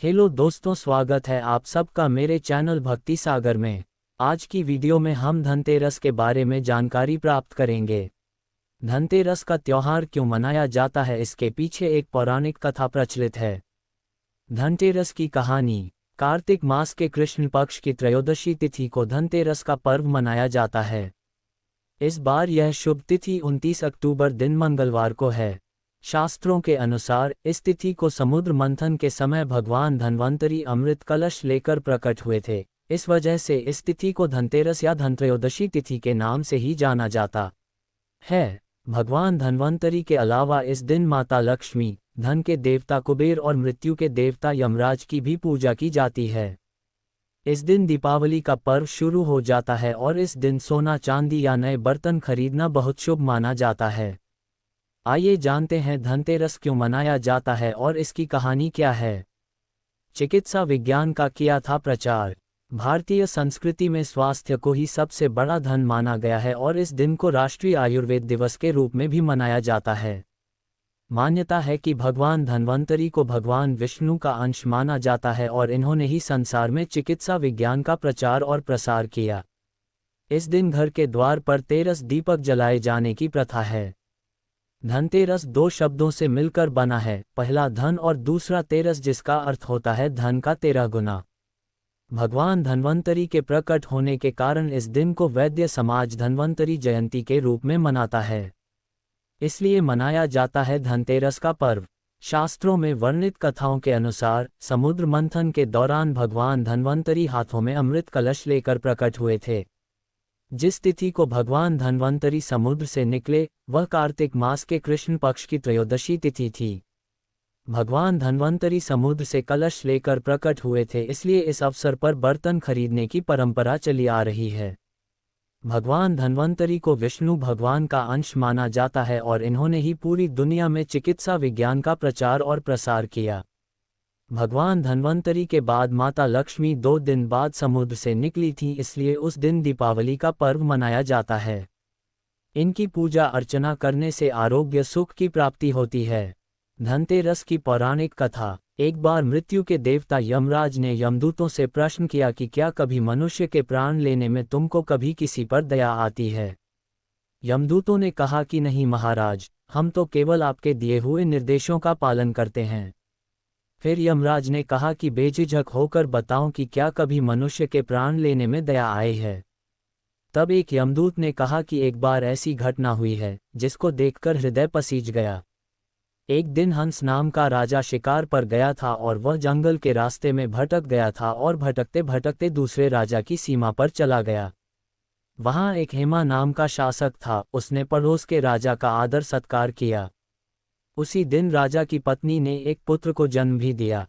Hello दोस्तों, स्वागत है आप सबका मेरे चैनल भक्ति सागर में। आज की वीडियो में हम धनतेरस के बारे में जानकारी प्राप्त करेंगे। धनतेरस का त्योहार क्यों मनाया जाता है, इसके पीछे एक पौराणिक कथा प्रचलित है। धनतेरस की कहानी। कार्तिक मास के कृष्ण पक्ष की त्रयोदशी तिथि को धनतेरस का पर्व मनाया जाता है। इस बार यह शुभ तिथि 29 अक्टूबर दिन मंगलवार को है। शास्त्रों के अनुसार इस तिथि को समुद्र मंथन के समय भगवान धन्वंतरी अमृत कलश लेकर प्रकट हुए थे। इस वजह से इस तिथि को धनतेरस या धनत्रयोदशी तिथि के नाम से ही जाना जाता है। भगवान धन्वंतरी के अलावा इस दिन माता लक्ष्मी, धन के देवता कुबेर और मृत्यु के देवता यमराज की भी पूजा की जाती है। इस दिन दीपावली का पर्व शुरू हो जाता है और इस दिन सोना चांदी या नए बर्तन खरीदना बहुत शुभ माना जाता है। आइए जानते हैं धनतेरस क्यों मनाया जाता है और इसकी कहानी क्या है। चिकित्सा विज्ञान का किया था प्रचार। भारतीय संस्कृति में स्वास्थ्य को ही सबसे बड़ा धन माना गया है और इस दिन को राष्ट्रीय आयुर्वेद दिवस के रूप में भी मनाया जाता है। मान्यता है कि भगवान धन्वंतरी को भगवान विष्णु का अंश माना जाता है और इन्होंने ही संसार में चिकित्सा विज्ञान का प्रचार और प्रसार किया। इस दिन घर के द्वार पर तेरस दीपक जलाए जाने की प्रथा है। धनतेरस दो शब्दों से मिलकर बना है, पहला धन और दूसरा तेरस, जिसका अर्थ होता है धन का 13 गुना। भगवान धन्वंतरी के प्रकट होने के कारण इस दिन को वैद्य समाज धन्वंतरी जयंती के रूप में मनाता है। इसलिए मनाया जाता है धनतेरस का पर्व। शास्त्रों में वर्णित कथाओं के अनुसार समुद्र मंथन के दौरान भगवान धन्वंतरी हाथों में अमृत कलश लेकर प्रकट हुए थे। जिस तिथि को भगवान धन्वंतरी समुद्र से निकले वह कार्तिक मास के कृष्ण पक्ष की त्रयोदशी तिथि थी। भगवान धन्वंतरी समुद्र से कलश लेकर प्रकट हुए थे, इसलिए इस अवसर पर बर्तन खरीदने की परंपरा चली आ रही है। भगवान धन्वंतरी को विष्णु भगवान का अंश माना जाता है और इन्होंने ही पूरी दुनिया में चिकित्सा विज्ञान का प्रचार और प्रसार किया। भगवान धन्वंतरी के बाद माता लक्ष्मी 2 दिन बाद समुद्र से निकली थी, इसलिए उस दिन दीपावली का पर्व मनाया जाता है। इनकी पूजा अर्चना करने से आरोग्य सुख की प्राप्ति होती है। धनतेरस की पौराणिक कथा। एक बार मृत्यु के देवता यमराज ने यमदूतों से प्रश्न किया कि क्या कभी मनुष्य के प्राण लेने में तुमको कभी किसी पर दया आती है। यमदूतों ने कहा कि नहीं महाराज, हम तो केवल आपके दिए हुए निर्देशों का पालन करते हैं। फिर यमराज ने कहा कि बेझिझक होकर बताओ कि क्या कभी मनुष्य के प्राण लेने में दया आई है। तब एक यमदूत ने कहा कि एक बार ऐसी घटना हुई है जिसको देखकर हृदय पसीज गया। एक दिन हंस नाम का राजा शिकार पर गया था और वह जंगल के रास्ते में भटक गया था और भटकते भटकते दूसरे राजा की सीमा पर चला गया। वहां एक हेमा नाम का शासक था, उसने पड़ोस के राजा का आदर सत्कार किया। उसी दिन राजा की पत्नी ने एक पुत्र को जन्म भी दिया।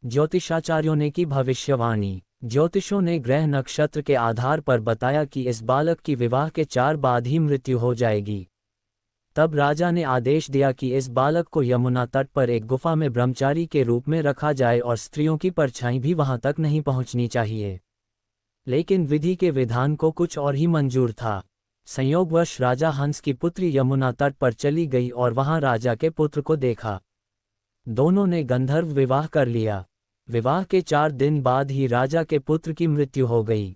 ज्योतिषाचार्यों ने की भविष्यवाणी। ज्योतिषों ने ग्रह नक्षत्र के आधार पर बताया कि इस बालक की विवाह के 4 बाद ही मृत्यु हो जाएगी। तब राजा ने आदेश दिया कि इस बालक को यमुना तट पर एक गुफा में ब्रह्मचारी के रूप में रखा जाए और स्त्रियों की परछाई भी वहां तक नहीं पहुंचनी चाहिए। लेकिन विधि के विधान को कुछ और ही मंजूर था। संयोगवश राजा हंस की पुत्री यमुना तट पर चली गई और वहां राजा के पुत्र को देखा। दोनों ने गंधर्व विवाह कर लिया। विवाह के 4 दिन बाद ही राजा के पुत्र की मृत्यु हो गई।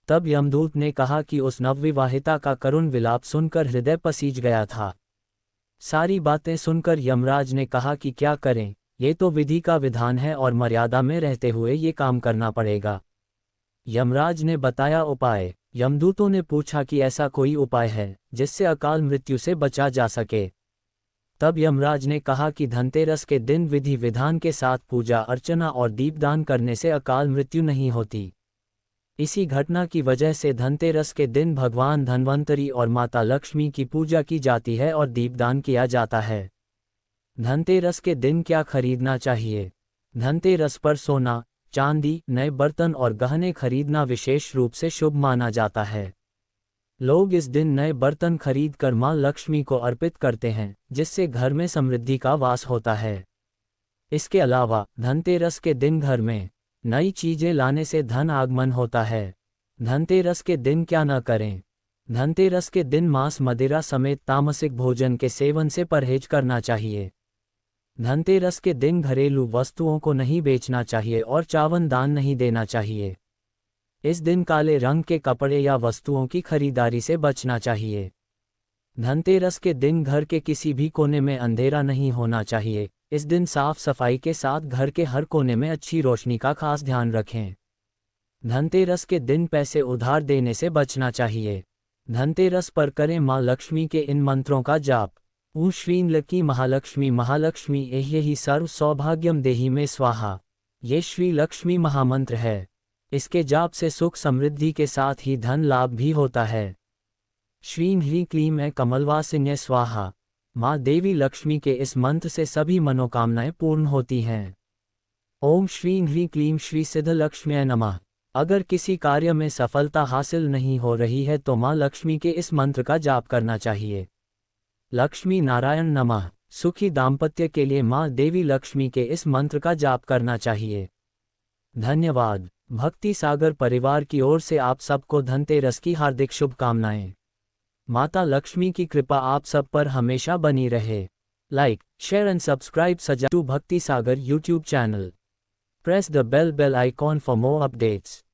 तब यमदूत ने कहा कि उस नवविवाहिता का करुण विलाप सुनकर हृदय पसीज गया था। सारी बातें सुनकर यमराज ने कहा कि क्या करें, ये तो विधि का विधान है और मर्यादा में रहते हुए ये काम करना पड़ेगा। यमराज ने बताया उपाय। यमदूतों ने पूछा कि ऐसा कोई उपाय है जिससे अकाल मृत्यु से बचा जा सके। तब यमराज ने कहा कि धनतेरस के दिन विधि विधान के साथ पूजा अर्चना और दीपदान करने से अकाल मृत्यु नहीं होती। इसी घटना की वजह से धनतेरस के दिन भगवान धन्वंतरी और माता लक्ष्मी की पूजा की जाती है और दीपदान किया जाता है। धनतेरस के दिन क्या खरीदना चाहिए। धनतेरस पर सोना, चांदी, नए बर्तन और गहने खरीदना विशेष रूप से शुभ माना जाता है। लोग इस दिन नए बर्तन खरीदकर मां लक्ष्मी को अर्पित करते हैं, जिससे घर में समृद्धि का वास होता है। इसके अलावा धनतेरस के दिन घर में नई चीजें लाने से धन आगमन होता है। धनतेरस के दिन क्या न करें। धनतेरस के दिन मांस मदिरा समेत तामसिक भोजन के सेवन से परहेज करना चाहिए। धनतेरस के दिन घरेलू वस्तुओं को नहीं बेचना चाहिए और चावन दान नहीं देना चाहिए। इस दिन काले रंग के कपड़े या वस्तुओं की खरीदारी से बचना चाहिए। धनतेरस के दिन घर के किसी भी कोने में अंधेरा नहीं होना चाहिए। इस दिन साफ सफाई के साथ घर के हर कोने में अच्छी रोशनी का खास ध्यान रखें। धनतेरस के दिन पैसे उधार देने से बचना चाहिए। धनतेरस पर करें माँ लक्ष्मी के इन मंत्रों का जाप। ऊ श्रीं लकी महालक्ष्मी महालक्ष्मी एह्यहि सर्व सौभाग्यम देहि में स्वाहा। ये श्री लक्ष्मी महामंत्र है। इसके जाप से सुख समृद्धि के साथ ही धन लाभ भी होता है। श्रीं ह्रीं क्लीं ऐं कमलवासिन्यै स्वाहा। माँ देवी लक्ष्मी के इस मंत्र से सभी मनोकामनाएं पूर्ण होती हैं। ओम श्रीं ह्रीं क्लीं श्री सिद्ध लक्ष्म्यै नमः। अगर किसी कार्य में सफलता हासिल नहीं हो रही है तो माँ लक्ष्मी के इस मंत्र का जाप करना चाहिए। लक्ष्मी नारायण नमः। सुखी दाम्पत्य के लिए माँ देवी लक्ष्मी के इस मंत्र का जाप करना चाहिए। धन्यवाद। भक्ति सागर परिवार की ओर से आप सबको धनतेरस की हार्दिक शुभकामनाएं। माता लक्ष्मी की कृपा आप सब पर हमेशा बनी रहे। लाइक, शेयर एंड सब्सक्राइब सजा to Bhakti Sagar YouTube channel. Press the bell icon for more updates.